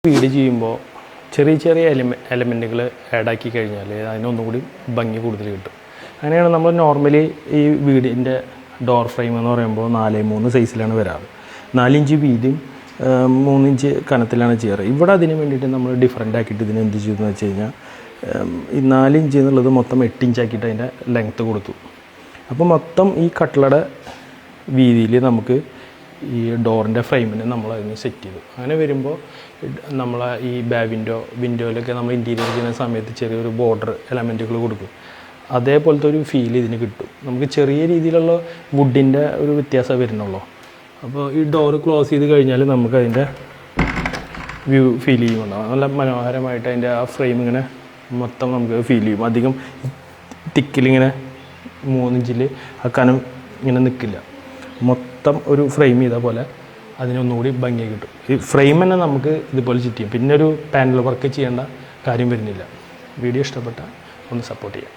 വീട് ചെയ്യുമ്പോൾ ചെറിയ ചെറിയ എലമെൻറ്റുകൾ ആഡാക്കി കഴിഞ്ഞാൽ അതിനൊന്നുകൂടി ഭംഗി കൂടുതൽ കിട്ടും. അങ്ങനെയാണ് നമ്മൾ നോർമലി ഈ വീടിൻ്റെ ഡോർ ഫ്രെയിം എന്ന് പറയുമ്പോൾ 4x3 സൈസിലാണ് വരാറ്. 4 ഇഞ്ച് വീതിയും 3 ഇഞ്ച് കനത്തിലാണ് ചെയ്യാറ്. ഇവിടെ അതിന് വേണ്ടിയിട്ട് നമ്മൾ ഡിഫറൻ്റ് ആക്കിയിട്ട് ഇതിന് എന്ത് ചെയ്തു എന്ന് വെച്ച് കഴിഞ്ഞാൽ ഈ 4 ഇഞ്ച് എന്നുള്ളത് മൊത്തം 8 ഇഞ്ച് ആക്കിയിട്ട് അതിൻ്റെ ലെങ്ത്ത് കൊടുത്തു. അപ്പോൾ മൊത്തം ഈ കട്ടിളയുടെ വീതിയിൽ നമുക്ക് ഈ ഡോറിൻ്റെ ഫ്രെയിമിന് നമ്മൾ അതിന് സെറ്റ് ചെയ്തു. അങ്ങനെ വരുമ്പോൾ നമ്മൾ ഈ വിൻഡോയിലൊക്കെ നമ്മൾ ഇൻറ്റീരിയർ ചെയ്യുന്ന സമയത്ത് ചെറിയൊരു ബോർഡർ എലമെൻറ്റുകൾ കൊടുക്കും. അതേപോലത്തെ ഒരു ഫീൽ ഇതിന് കിട്ടും. നമുക്ക് ചെറിയ രീതിയിലുള്ള വുഡിൻ്റെ ഒരു വ്യത്യാസം വരുന്നുള്ളൂ. അപ്പോൾ ഈ ഡോറ് ക്ലോസ് ചെയ്ത് കഴിഞ്ഞാൽ നമുക്ക് അതിൻ്റെ വ്യൂ ഫീൽ ചെയ്യുന്നുണ്ടാവും. നല്ല മനോഹരമായിട്ട് അതിൻ്റെ ആ ഫ്രെയിം ഇങ്ങനെ മൊത്തം നമുക്ക് ഫീൽ ചെയ്യും. അധികം തിക്കിലിങ്ങനെ 3 ഇഞ്ചിൽ ആ കനം ഇങ്ങനെ നിൽക്കില്ല. മൊത്തം ഒരു ഫ്രെയിം ചെയ്ത പോലെ അതിനൊന്നുകൂടി ഭംഗി കിട്ടും. ഈ ഫ്രെയിം തന്നെ നമുക്ക് ഇതുപോലെ സെറ്റ് ചെയ്യും. പിന്നെ ഒരു പാനൽ വർക്ക് ചെയ്യേണ്ട കാര്യം വരുന്നില്ല. വീഡിയോ ഇഷ്ടപ്പെട്ടാൽ ഒന്ന് സപ്പോർട്ട് ചെയ്യാം.